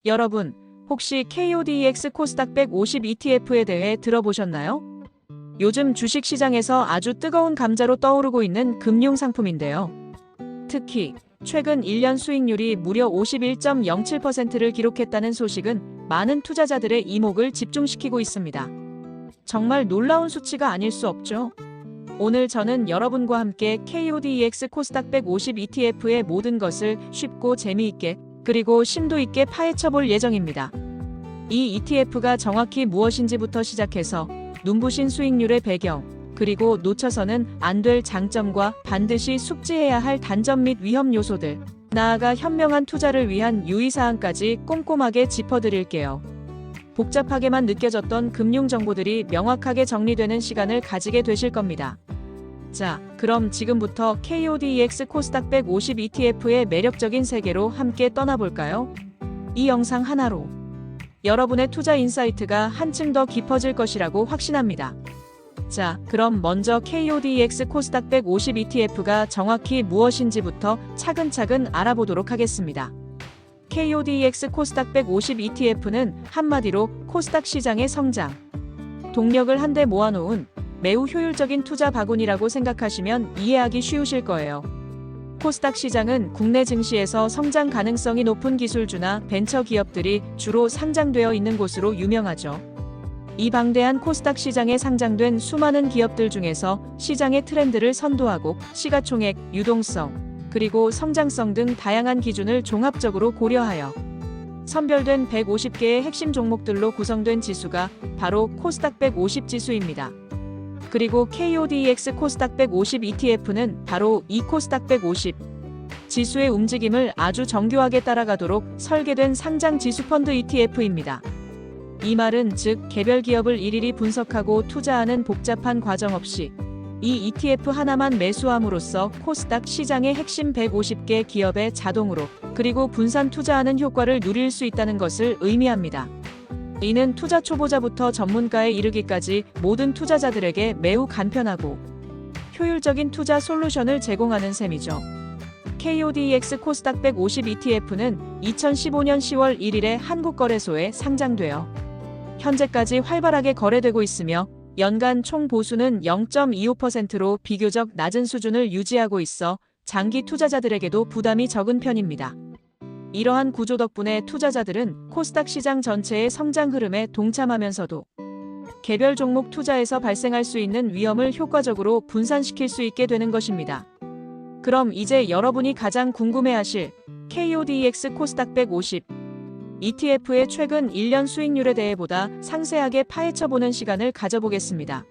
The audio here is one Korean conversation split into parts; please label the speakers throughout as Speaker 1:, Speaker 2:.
Speaker 1: 여러분, 혹시 KODX 코스닥 150 ETF에 대해 들어보셨나요? 요즘 주식시장에서 아주 뜨거운 감자로 떠오르고 있는 금융상품인데요. 특히 최근 1년 수익률이 무려 51.07%를 기록했다는 소식은 많은 투자자들의 이목을 집중시키고 있습니다. 정말 놀라운 수치가 아닐 수 없죠. 오늘 저는 여러분과 함께 KODX 코스닥 150 ETF의 모든 것을 쉽고 재미있게 그리고 심도 있게 파헤쳐 볼 예정입니다. 이 ETF가 정확히 무엇인지부터 시작해서 눈부신 수익률의 배경, 그리고 놓쳐서는 안 될 장점과 반드시 숙지해야 할 단점 및 위험 요소들, 나아가 현명한 투자를 위한 유의사항까지 꼼꼼하게 짚어드릴게요. 복잡하게만 느껴졌던 금융 정보들이 명확하게 정리되는 시간을 가지게 되실 겁니다. 자, 그럼 지금부터 KODX 코스닥 150 ETF의 매력적인 세계로 함께 떠나볼까요? 이 영상 하나로 여러분의 투자 인사이트가 한층 더 깊어질 것이라고 확신합니다. 자, 그럼 먼저 KODX 코스닥 150 ETF가 정확히 무엇인지부터 차근차근 알아보도록 하겠습니다. KODX 코스닥 150 ETF는 한마디로 코스닥 시장의 성장, 동력을 한데 모아놓은 매우 효율적인 투자 바구니라고 생각하시면 이해하기 쉬우실 거예요. 코스닥 시장은 국내 증시에서 성장 가능성이 높은 기술주나 벤처 기업들이 주로 상장되어 있는 곳으로 유명하죠. 이 방대한 코스닥 시장에 상장된 수많은 기업들 중에서 시장의 트렌드를 선도하고 시가총액, 유동성, 그리고 성장성 등 다양한 기준을 종합적으로 고려하여 선별된 150개의 핵심 종목들로 구성된 지수가 바로 코스닥 150 지수입니다. 그리고 KODX 코스닥 150 ETF는 바로 이 코스닥 150 지수의 움직임을 아주 정교하게 따라가도록 설계된 상장 지수 펀드 ETF입니다. 이 말은 즉 개별 기업을 일일이 분석하고 투자하는 복잡한 과정 없이 이 ETF 하나만 매수함으로써 코스닥 시장의 핵심 150개 기업에 자동으로 그리고 분산 투자하는 효과를 누릴 수 있다는 것을 의미합니다. 이는 투자 초보자부터 전문가에 이르기까지 모든 투자자들에게 매우 간편하고 효율적인 투자 솔루션을 제공하는 셈이죠. KODX 코스닥 150 ETF는 2015년 10월 1일에 한국거래소에 상장되어 현재까지 활발하게 거래되고 있으며 연간 총 보수는 0.25%로 비교적 낮은 수준을 유지하고 있어 장기 투자자들에게도 부담이 적은 편입니다. 이러한 구조 덕분에 투자자들은 코스닥 시장 전체의 성장 흐름에 동참하면서도 개별 종목 투자에서 발생할 수 있는 위험을 효과적으로 분산시킬 수 있게 되는 것입니다. 그럼 이제 여러분이 가장 궁금해하실 KODX 코스닥 150 ETF의 최근 1년 수익률에 대해 보다 상세하게 파헤쳐보는 시간을 가져보겠습니다.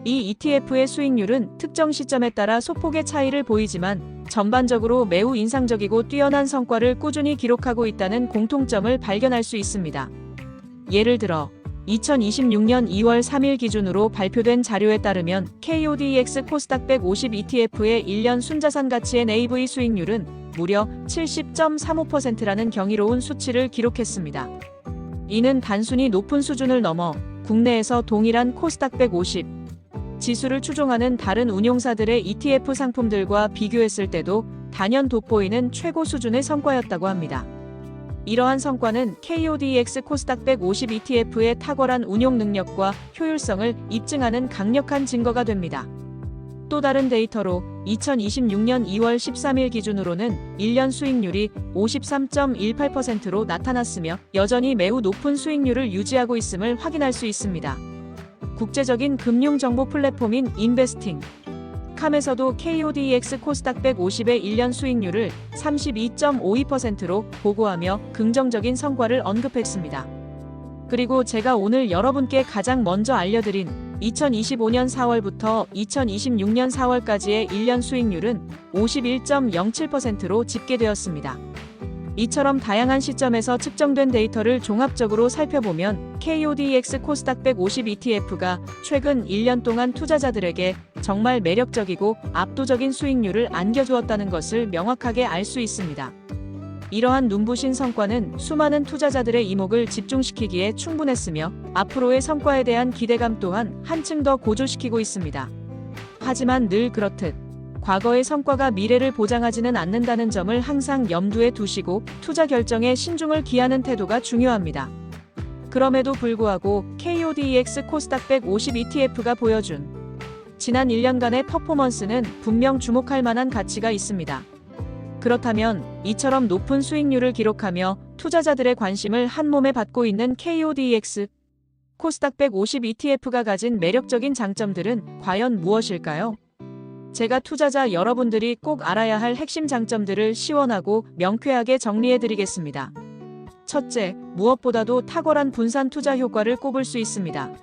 Speaker 1: 이 ETF의 수익률은 특정 시점에 따라 소폭의 차이를 보이지만 전반적으로 매우 인상적이고 뛰어난 성과를 꾸준히 기록하고 있다는 공통점을 발견할 수 있습니다. 예를 들어 2026년 2월 3일 기준으로 발표된 자료에 따르면 KODX 코스닥 150 ETF의 1년 순자산 가치 NAV 수익률은 무려 70.35%라는 경이로운 수치를 기록했습니다. 이는 단순히 높은 수준을 넘어 국내에서 동일한 코스닥 150 지수를 추종하는 다른 운용사들의 ETF 상품들과 비교했을 때도 단연 돋보이는 최고 수준의 성과였다고 합니다. 이러한 성과는 KODX 코스닥 150 ETF의 탁월한 운용 능력과 효율성을 입증하는 강력한 증거가 됩니다. 또 다른 데이터로 2026년 2월 13일 기준으로는 1년 수익률이 53.18%로 나타났으며 여전히 매우 높은 수익률을 유지하고 있음을 확인할 수 있습니다. 국제적인 금융정보 플랫폼인 인베스팅 캄에서도 KODX 코스닥 150의 1년 수익률을 32.52%로 보고하며 긍정적인 성과를 언급했습니다. 그리고 제가 오늘 여러분께 가장 먼저 알려드린 2025년 4월부터 2026년 4월까지의 1년 수익률은 51.07%로 집계되었습니다. 이처럼 다양한 시점에서 측정된 데이터를 종합적으로 살펴보면 KODX 코스닥 150 ETF가 최근 1년 동안 투자자들에게 정말 매력적이고 압도적인 수익률을 안겨주었다는 것을 명확하게 알 수 있습니다. 이러한 눈부신 성과는 수많은 투자자들의 이목을 집중시키기에 충분했으며 앞으로의 성과에 대한 기대감 또한 한층 더 고조시키고 있습니다. 하지만 늘 그렇듯 과거의 성과가 미래를 보장하지는 않는다는 점을 항상 염두에 두시고 투자 결정에 신중을 기하는 태도가 중요합니다. 그럼에도 불구하고 KODX 코스닥 150 ETF가 보여준 지난 1년간의 퍼포먼스는 분명 주목할 만한 가치가 있습니다. 그렇다면 이처럼 높은 수익률을 기록하며 투자자들의 관심을 한몸에 받고 있는 KODX 코스닥 150 ETF가 가진 매력적인 장점들은 과연 무엇일까요? 제가 투자자 여러분들이 꼭 알아야 할 핵심 장점들을 시원하고 명쾌하게 정리해드리겠습니다. 첫째, 무엇보다도 탁월한 분산 투자 효과를 꼽을 수 있습니다.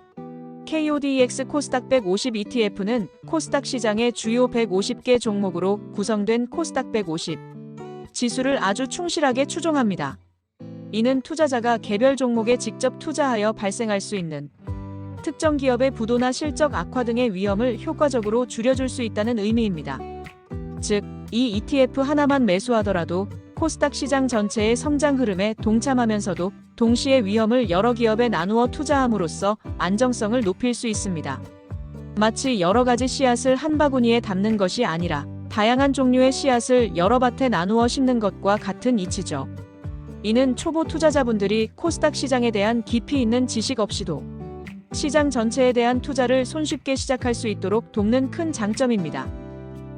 Speaker 1: KODX 코스닥 150 ETF는 코스닥 시장의 주요 150개 종목으로 구성된 코스닥 150 지수를 아주 충실하게 추종합니다. 이는 투자자가 개별 종목에 직접 투자하여 발생할 수 있는 특정 기업의 부도나 실적 악화 등의 위험을 효과적으로 줄여줄 수 있다는 의미입니다. 즉, 이 ETF 하나만 매수하더라도 코스닥 시장 전체의 성장 흐름에 동참하면서도 동시에 위험을 여러 기업에 나누어 투자함으로써 안정성을 높일 수 있습니다. 마치 여러 가지 씨앗을 한 바구니에 담는 것이 아니라 다양한 종류의 씨앗을 여러 밭에 나누어 심는 것과 같은 이치죠. 이는 초보 투자자분들이 코스닥 시장에 대한 깊이 있는 지식 없이도 시장 전체에 대한 투자를 손쉽게 시작할 수 있도록 돕는 큰 장점입니다.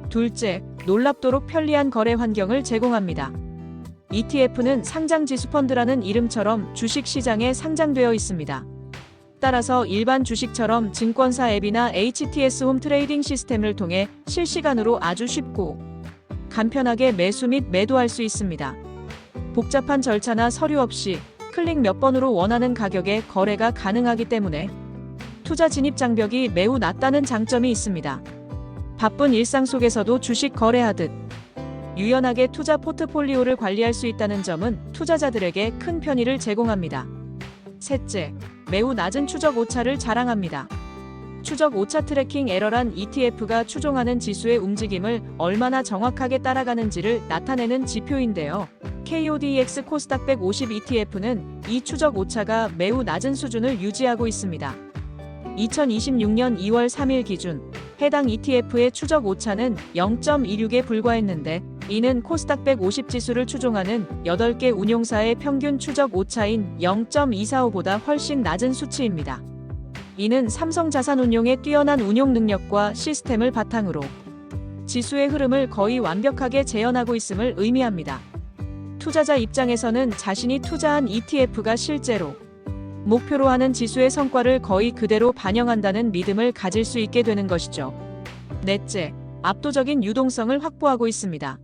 Speaker 1: 둘째, 놀랍도록 편리한 거래 환경을 제공합니다. ETF는 상장 지수펀드라는 이름처럼 주식 시장에 상장되어 있습니다. 따라서 일반 주식처럼 증권사 앱이나 HTS 홈 트레이딩 시스템을 통해 실시간으로 아주 쉽고 간편하게 매수 및 매도할 수 있습니다. 복잡한 절차나 서류 없이 클릭 몇 번으로 원하는 가격에 거래가 가능하기 때문에 투자 진입 장벽이 매우 낮다는 장점이 있습니다. 바쁜 일상 속에서도 주식 거래하듯 유연하게 투자 포트폴리오를 관리할 수 있다는 점은 투자자들에게 큰 편의를 제공합니다. 셋째, 매우 낮은 추적 오차를 자랑합니다. 추적 오차 트래킹 에러란 ETF가 추종하는 지수의 움직임을 얼마나 정확하게 따라가는지를 나타내는 지표인데요. KODX 코스닥 150 ETF는 이 추적 오차가 매우 낮은 수준을 유지하고 있습니다. 2026년 2월 3일 기준 해당 ETF의 추적 오차는 0.26에 불과했는데 이는 코스닥 150 지수를 추종하는 8개 운용사의 평균 추적 오차인 0.245보다 훨씬 낮은 수치입니다. 이는 삼성자산운용의 뛰어난 운용 능력과 시스템을 바탕으로 지수의 흐름을 거의 완벽하게 재현하고 있음을 의미합니다. 투자자 입장에서는 자신이 투자한 ETF가 실제로 목표로 하는 지수의 성과를 거의 그대로 반영한다는 믿음을 가질 수 있게 되는 것이죠. 넷째, 압도적인 유동성을 확보하고 있습니다.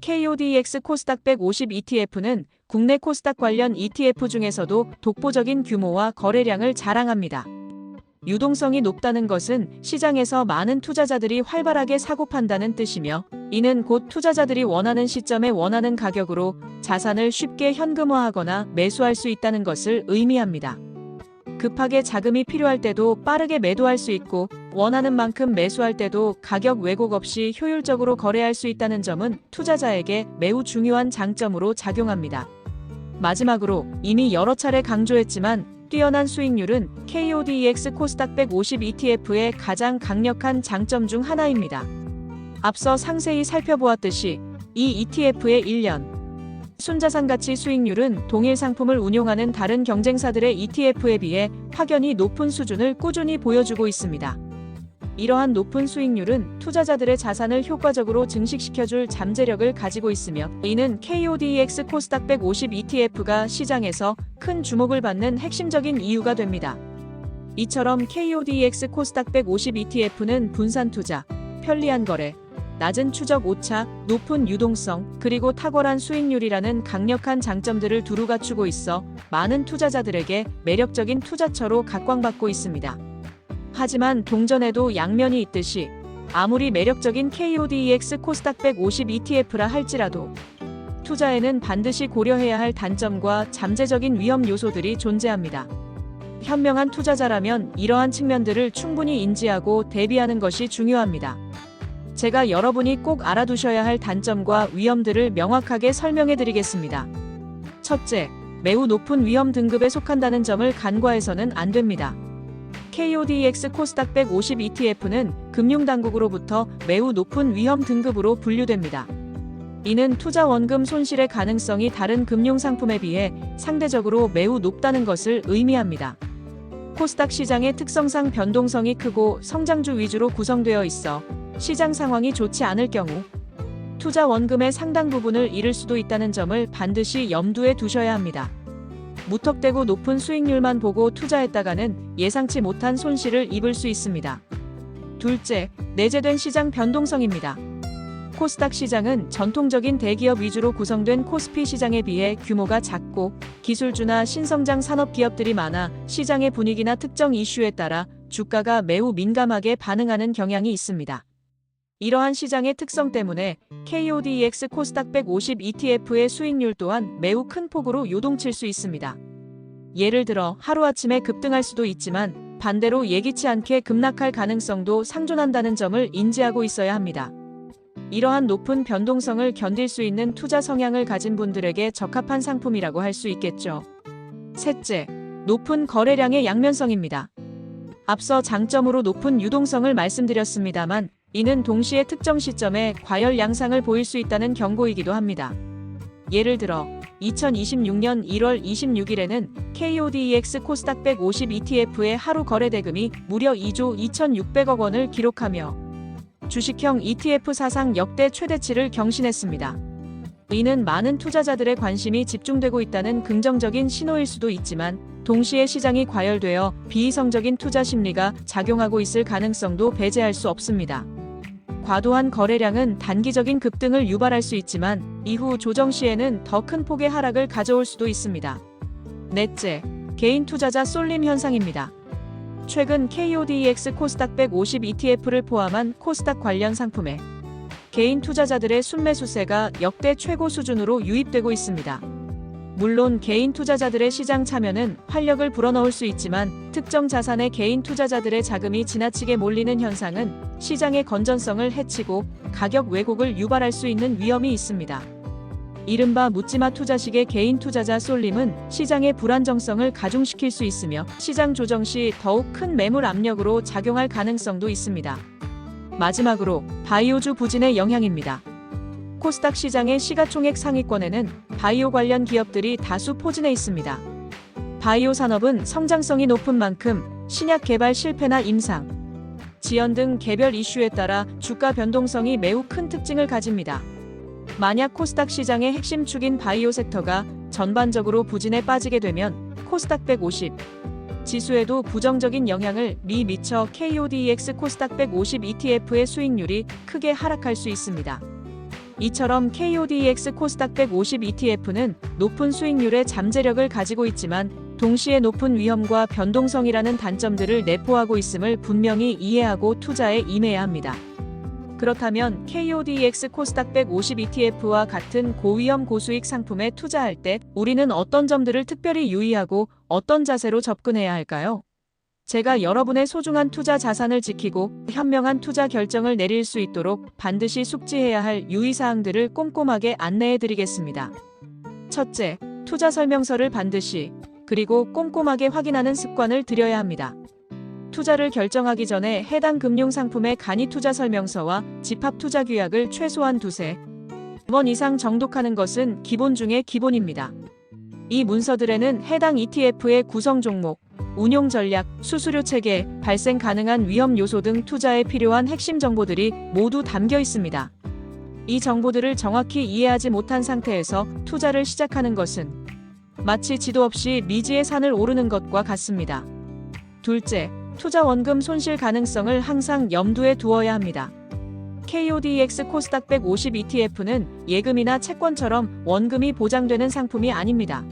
Speaker 1: KODX 코스닥 150 ETF는 국내 코스닥 관련 ETF 중에서도 독보적인 규모와 거래량을 자랑합니다. 유동성이 높다는 것은 시장에서 많은 투자자들이 활발하게 사고 판다는 뜻이며 이는 곧 투자자들이 원하는 시점에 원하는 가격으로 자산을 쉽게 현금화하거나 매수할 수 있다는 것을 의미합니다. 급하게 자금이 필요할 때도 빠르게 매도할 수 있고 원하는 만큼 매수할 때도 가격 왜곡 없이 효율적으로 거래할 수 있다는 점은 투자자에게 매우 중요한 장점으로 작용합니다. 마지막으로 이미 여러 차례 강조했지만 뛰어난 수익률은 KODX 코스닥 150 ETF의 가장 강력한 장점 중 하나입니다. 앞서 상세히 살펴보았듯이 이 ETF의 1년 순자산 가치 수익률은 동일 상품을 운용하는 다른 경쟁사들의 ETF에 비해 확연히 높은 수준을 꾸준히 보여주고 있습니다. 이러한 높은 수익률은 투자자들의 자산을 효과적으로 증식시켜줄 잠재력을 가지고 있으며 이는 KODX 코스닥 150 ETF가 시장에서 큰 주목을 받는 핵심적인 이유가 됩니다. 이처럼 KODX 코스닥 150 ETF는 분산 투자, 편리한 거래, 낮은 추적 오차, 높은 유동성, 그리고 탁월한 수익률이라는 강력한 장점들을 두루 갖추고 있어 많은 투자자들에게 매력적인 투자처로 각광받고 있습니다. 하지만 동전에도 양면이 있듯이 아무리 매력적인 KODX 코스닥 150 ETF라 할지라도 투자에는 반드시 고려해야 할 단점과 잠재적인 위험 요소들이 존재합니다. 현명한 투자자라면 이러한 측면들을 충분히 인지하고 대비하는 것이 중요합니다. 제가 여러분이 꼭 알아두셔야 할 단점과 위험들을 명확하게 설명해 드리겠습니다. 첫째, 매우 높은 위험 등급에 속한다는 점을 간과해서는 안 됩니다. KODX 코스닥 150 ETF는 금융당국으로부터 매우 높은 위험 등급으로 분류됩니다. 이는 투자 원금 손실의 가능성이 다른 금융상품에 비해 상대적으로 매우 높다는 것을 의미합니다. 코스닥 시장의 특성상 변동성이 크고 성장주 위주로 구성되어 있어 시장 상황이 좋지 않을 경우 투자 원금의 상당 부분을 잃을 수도 있다는 점을 반드시 염두에 두셔야 합니다. 무턱대고 높은 수익률만 보고 투자했다가는 예상치 못한 손실을 입을 수 있습니다. 둘째, 내재된 시장 변동성입니다. 코스닥 시장은 전통적인 대기업 위주로 구성된 코스피 시장에 비해 규모가 작고 기술주나 신성장 산업 기업들이 많아 시장의 분위기나 특정 이슈에 따라 주가가 매우 민감하게 반응하는 경향이 있습니다. 이러한 시장의 특성 때문에 KODX 코스닥 150 ETF의 수익률 또한 매우 큰 폭으로 요동칠 수 있습니다. 예를 들어 하루아침에 급등할 수도 있지만 반대로 예기치 않게 급락할 가능성도 상존한다는 점을 인지하고 있어야 합니다. 이러한 높은 변동성을 견딜 수 있는 투자 성향을 가진 분들에게 적합한 상품이라고 할 수 있겠죠. 셋째, 높은 거래량의 양면성입니다. 앞서 장점으로 높은 유동성을 말씀드렸습니다만 이는 동시에 특정 시점에 과열 양상을 보일 수 있다는 경고이기도 합니다. 예를 들어 2026년 1월 26일에는 KODX 코스닥 150 ETF의 하루 거래 대금이 무려 2조 2,600억 원을 기록하며 주식형 ETF 사상 역대 최대치를 경신했습니다. 이는 많은 투자자들의 관심이 집중되고 있다는 긍정적인 신호일 수도 있지만 동시에 시장이 과열되어 비이성적인 투자 심리가 작용하고 있을 가능성도 배제할 수 없습니다. 과도한 거래량은 단기적인 급등을 유발할 수 있지만 이후 조정 시에는 더 큰 폭의 하락을 가져올 수도 있습니다. 넷째, 개인 투자자 쏠림 현상입니다. 최근 KODX 코스닥 150 ETF를 포함한 코스닥 관련 상품에 개인 투자자들의 순매수세가 역대 최고 수준으로 유입되고 있습니다. 물론 개인 투자자들의 시장 참여는 활력을 불어넣을 수 있지만 특정 자산의 개인 투자자들의 자금이 지나치게 몰리는 현상은 시장의 건전성을 해치고 가격 왜곡을 유발할 수 있는 위험이 있습니다. 이른바 묻지마 투자식의 개인 투자자 쏠림은 시장의 불안정성을 가중시킬 수 있으며 시장 조정 시 더욱 큰 매물 압력으로 작용할 가능성도 있습니다. 마지막으로 바이오주 부진의 영향입니다. 코스닥 시장의 시가총액 상위권에는 바이오 관련 기업들이 다수 포진해 있습니다. 바이오 산업은 성장성이 높은 만큼 신약 개발 실패나 임상, 지연 등 개별 이슈에 따라 주가 변동성이 매우 큰 특징을 가집니다. 만약 코스닥 시장의 핵심 축인 바이오 섹터가 전반적으로 부진에 빠지게 되면 코스닥 150 지수에도 부정적인 영향을 미쳐 KODX 코스닥 150 ETF의 수익률이 크게 하락할 수 있습니다. 이처럼 KODX 코스닥 150 ETF는 높은 수익률의 잠재력을 가지고 있지만 동시에 높은 위험과 변동성이라는 단점들을 내포하고 있음을 분명히 이해하고 투자에 임해야 합니다. 그렇다면 KODX 코스닥 150 ETF와 같은 고위험 고수익 상품에 투자할 때 우리는 어떤 점들을 특별히 유의하고 어떤 자세로 접근해야 할까요? 제가 여러분의 소중한 투자 자산을 지키고 현명한 투자 결정을 내릴 수 있도록 반드시 숙지해야 할 유의사항들을 꼼꼼하게 안내해 드리겠습니다. 첫째, 투자 설명서를 반드시 그리고 꼼꼼하게 확인하는 습관을 들여야 합니다. 투자를 결정하기 전에 해당 금융상품의 간이 투자 설명서와 집합 투자 규약을 최소한 두세 번 이상 정독하는 것은 기본 중의 기본입니다. 이 문서들에는 해당 ETF의 구성 종목, 운용 전략, 수수료 체계, 발생 가능한 위험 요소 등 투자에 필요한 핵심 정보들이 모두 담겨 있습니다. 이 정보들을 정확히 이해하지 못한 상태에서 투자를 시작하는 것은 마치 지도 없이 미지의 산을 오르는 것과 같습니다. 둘째, 투자 원금 손실 가능성을 항상 염두에 두어야 합니다. KODX 코스닥 150 ETF는 예금이나 채권처럼 원금이 보장되는 상품이 아닙니다.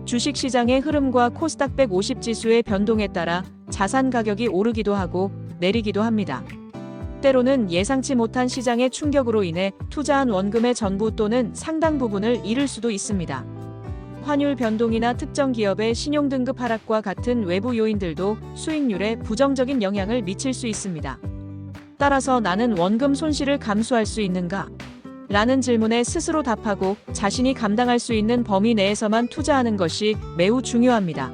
Speaker 1: 주식시장의 흐름과 코스닥 150 지수의 변동에 따라 자산 가격이 오르기도 하고 내리기도 합니다. 때로는 예상치 못한 시장의 충격으로 인해 투자한 원금의 전부 또는 상당 부분을 잃을 수도 있습니다. 환율 변동이나 특정 기업의 신용등급 하락과 같은 외부 요인들도 수익률에 부정적인 영향을 미칠 수 있습니다. 따라서 나는 원금 손실을 감수할 수 있는가? 라는 질문에 스스로 답하고 자신이 감당할 수 있는 범위 내에서만 투자하는 것이 매우 중요합니다.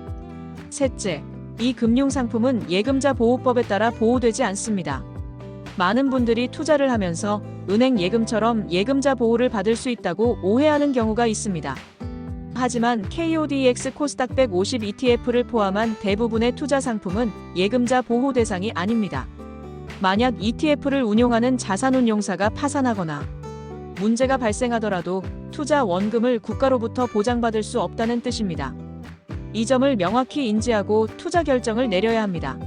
Speaker 1: 셋째, 이 금융상품은 예금자 보호법에 따라 보호되지 않습니다. 많은 분들이 투자를 하면서 은행 예금처럼 예금자 보호를 받을 수 있다고 오해하는 경우가 있습니다. 하지만 KODX 코스닥 150 ETF를 포함한 대부분의 투자 상품은 예금자 보호 대상이 아닙니다. 만약 ETF를 운용하는 자산운용사가 파산하거나 문제가 발생하더라도 투자 원금을 국가로부터 보장받을 수 없다는 뜻입니다. 이 점을 명확히 인지하고 투자 결정을 내려야 합니다.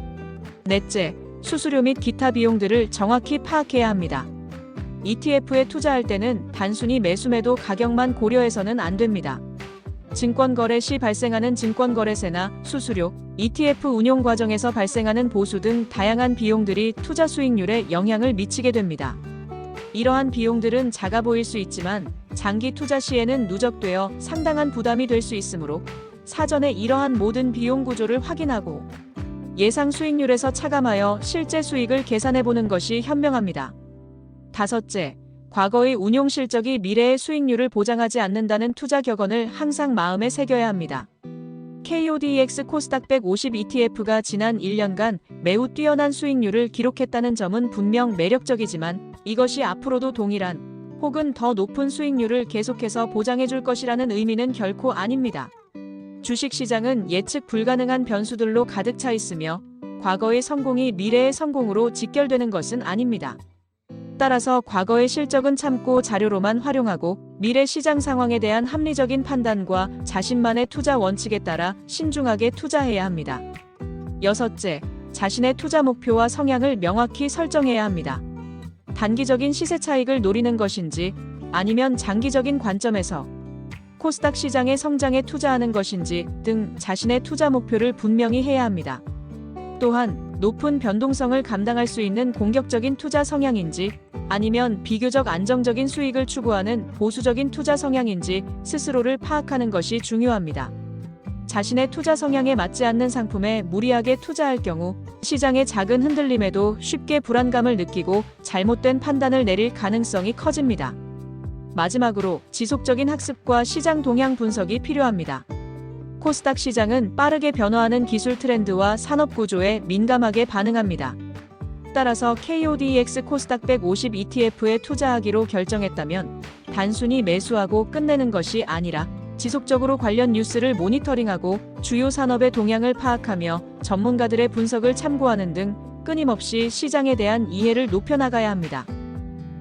Speaker 1: 넷째, 수수료 및 기타 비용들을 정확히 파악해야 합니다. ETF에 투자할 때는 단순히 매수매도 가격만 고려해서는 안 됩니다. 증권 거래 시 발생하는 증권거래세나 수수료, ETF 운용 과정에서 발생하는 보수 등 다양한 비용들이 투자 수익률에 영향을 미치게 됩니다. 이러한 비용들은 작아 보일 수 있지만 장기 투자 시에는 누적되어 상당한 부담이 될 수 있으므로 사전에 이러한 모든 비용 구조를 확인하고 예상 수익률에서 차감하여 실제 수익을 계산해보는 것이 현명합니다. 다섯째, 과거의 운용 실적이 미래의 수익률을 보장하지 않는다는 투자 격언을 항상 마음에 새겨야 합니다. KODX 코스닥 150 ETF가 지난 1년간 매우 뛰어난 수익률을 기록했다는 점은 분명 매력적이지만 이것이 앞으로도 동일한 혹은 더 높은 수익률을 계속해서 보장해줄 것이라는 의미는 결코 아닙니다. 주식시장은 예측 불가능한 변수들로 가득 차 있으며 과거의 성공이 미래의 성공으로 직결되는 것은 아닙니다. 따라서 과거의 실적은 참고 자료로만 활용하고 미래 시장 상황에 대한 합리적인 판단과 자신만의 투자 원칙에 따라 신중하게 투자해야 합니다. 여섯째, 자신의 투자 목표와 성향을 명확히 설정해야 합니다. 단기적인 시세 차익을 노리는 것인지 아니면 장기적인 관점에서 코스닥 시장의 성장에 투자하는 것인지 등 자신의 투자 목표를 분명히 해야 합니다. 또한 높은 변동성을 감당할 수 있는 공격적인 투자 성향인지 아니면 비교적 안정적인 수익을 추구하는 보수적인 투자 성향인지 스스로를 파악하는 것이 중요합니다. 자신의 투자 성향에 맞지 않는 상품에 무리하게 투자할 경우 시장의 작은 흔들림에도 쉽게 불안감을 느끼고 잘못된 판단을 내릴 가능성이 커집니다. 마지막으로 지속적인 학습과 시장 동향 분석이 필요합니다. 코스닥 시장은 빠르게 변화하는 기술 트렌드와 산업 구조에 민감하게 반응합니다. 따라서 KODX 코스닥 150 ETF에 투자하기로 결정했다면 단순히 매수하고 끝내는 것이 아니라 지속적으로 관련 뉴스를 모니터링하고 주요 산업의 동향을 파악하며 전문가들의 분석을 참고하는 등 끊임없이 시장에 대한 이해를 높여나가야 합니다.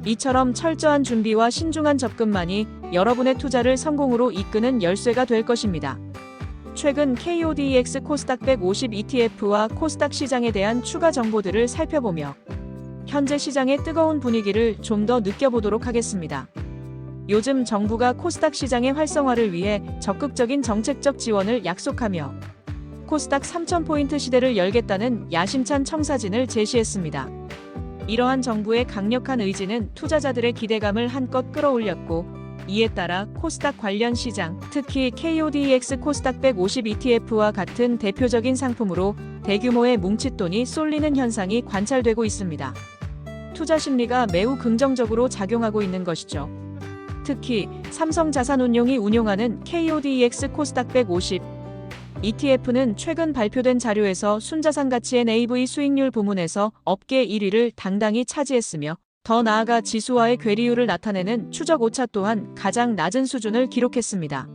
Speaker 1: 이처럼 철저한 준비와 신중한 접근만이 여러분의 투자를 성공으로 이끄는 열쇠가 될 것입니다. 최근 KODX 코스닥 150 ETF와 코스닥 시장에 대한 추가 정보들을 살펴보며 현재 시장의 뜨거운 분위기를 좀 더 느껴보도록 하겠습니다. 요즘 정부가 코스닥 시장의 활성화를 위해 적극적인 정책적 지원을 약속하며 코스닥 3,000포인트 시대를 열겠다는 야심찬 청사진을 제시했습니다. 이러한 정부의 강력한 의지는 투자자들의 기대감을 한껏 끌어올렸고 이에 따라 코스닥 관련 시장, 특히 KODX 코스닥 150 ETF와 같은 대표적인 상품으로 대규모의 뭉칫돈이 쏠리는 현상이 관찰되고 있습니다. 투자 심리가 매우 긍정적으로 작용하고 있는 것이죠. 특히 삼성자산운용이 운용하는 KODX 코스닥 150 ETF는 최근 발표된 자료에서 순자산 가치 NAV 수익률 부문에서 업계 1위를 당당히 차지했으며 더 나아가 지수와의 괴리율을 나타내는 추적 오차 또한 가장 낮은 수준을 기록했습니다.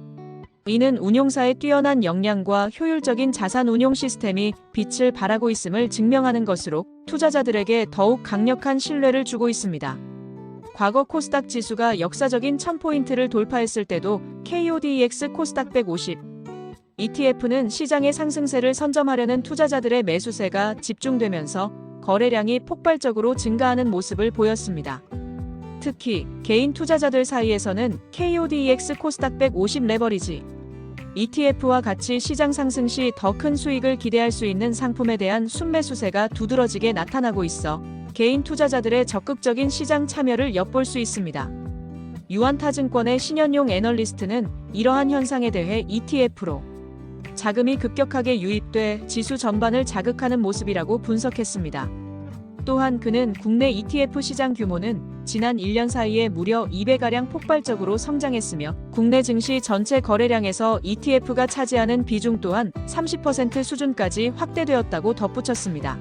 Speaker 1: 이는 운용사의 뛰어난 역량과 효율적인 자산 운용 시스템이 빛을 발하고 있음을 증명하는 것으로 투자자들에게 더욱 강력한 신뢰를 주고 있습니다. 과거 코스닥 지수가 역사적인 1000포인트를 돌파했을 때도 KODX 코스닥 150 ETF는 시장의 상승세를 선점하려는 투자자들의 매수세가 집중되면서 거래량이 폭발적으로 증가하는 모습을 보였습니다. 특히 개인 투자자들 사이에서는 KODX 코스닥 150 레버리지 ETF와 같이 시장 상승 시 더 큰 수익을 기대할 수 있는 상품에 대한 순매수세가 두드러지게 나타나고 있어 개인 투자자들의 적극적인 시장 참여를 엿볼 수 있습니다. 유한타증권의 신현용 애널리스트는 이러한 현상에 대해 ETF로 자금이 급격하게 유입돼 지수 전반을 자극하는 모습이라고 분석했습니다. 또한 그는 국내 ETF 시장 규모는 지난 1년 사이에 무려 2배가량 폭발적으로 성장했으며 국내 증시 전체 거래량에서 ETF가 차지하는 비중 또한 30% 수준까지 확대되었다고 덧붙였습니다.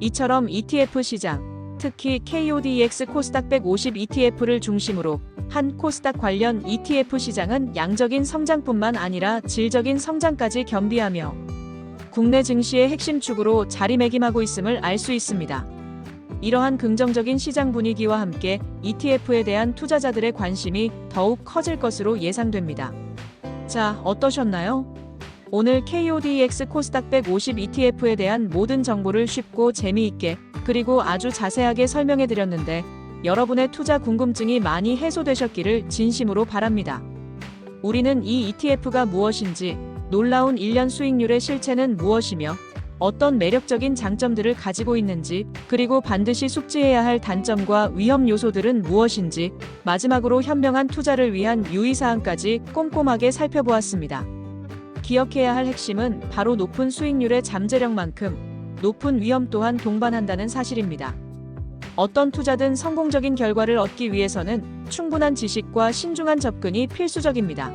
Speaker 1: 이처럼 ETF 시장, 특히 KODX 코스닥 150 ETF를 중심으로 한 코스닥 관련 ETF 시장은 양적인 성장뿐만 아니라 질적인 성장까지 겸비하며 국내 증시의 핵심 축으로 자리매김하고 있음을 알 수 있습니다. 이러한 긍정적인 시장 분위기와 함께 ETF에 대한 투자자들의 관심이 더욱 커질 것으로 예상됩니다. 자, 어떠셨나요? 오늘 KODX 코스닥 150 ETF에 대한 모든 정보를 쉽고 재미있게 그리고 아주 자세하게 설명해 드렸는데 여러분의 투자 궁금증이 많이 해소되셨기를 진심으로 바랍니다. 우리는 이 ETF가 무엇인지, 놀라운 1년 수익률의 실체는 무엇이며 어떤 매력적인 장점들을 가지고 있는지, 그리고 반드시 숙지해야 할 단점과 위험 요소들은 무엇인지, 마지막으로 현명한 투자를 위한 유의사항까지 꼼꼼하게 살펴보았습니다. 기억해야 할 핵심은 바로 높은 수익률의 잠재력만큼 높은 위험 또한 동반한다는 사실입니다. 어떤 투자든 성공적인 결과를 얻기 위해서는 충분한 지식과 신중한 접근이 필수적입니다.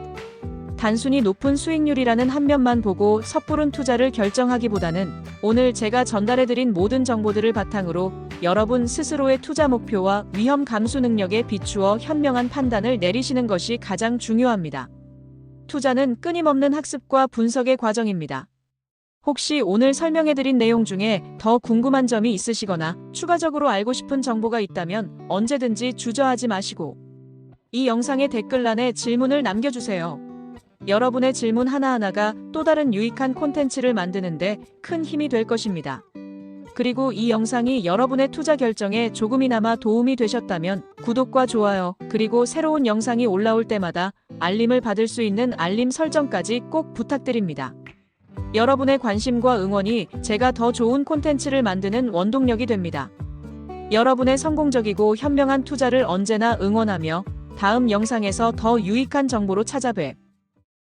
Speaker 1: 단순히 높은 수익률이라는 한 면만 보고 섣부른 투자를 결정하기보다는 오늘 제가 전달해드린 모든 정보들을 바탕으로 여러분 스스로의 투자 목표와 위험 감수 능력에 비추어 현명한 판단을 내리시는 것이 가장 중요합니다. 투자는 끊임없는 학습과 분석의 과정입니다. 혹시 오늘 설명해드린 내용 중에 더 궁금한 점이 있으시거나 추가적으로 알고 싶은 정보가 있다면 언제든지 주저하지 마시고 이 영상의 댓글란에 질문을 남겨주세요. 여러분의 질문 하나하나가 또 다른 유익한 콘텐츠를 만드는데 큰 힘이 될 것입니다. 그리고 이 영상이 여러분의 투자 결정에 조금이나마 도움이 되셨다면 구독과 좋아요, 그리고 새로운 영상이 올라올 때마다 알림을 받을 수 있는 알림 설정까지 꼭 부탁드립니다. 여러분의 관심과 응원이 제가 더 좋은 콘텐츠를 만드는 원동력이 됩니다. 여러분의 성공적이고 현명한 투자를 언제나 응원하며 다음 영상에서 더 유익한 정보로 찾아뵙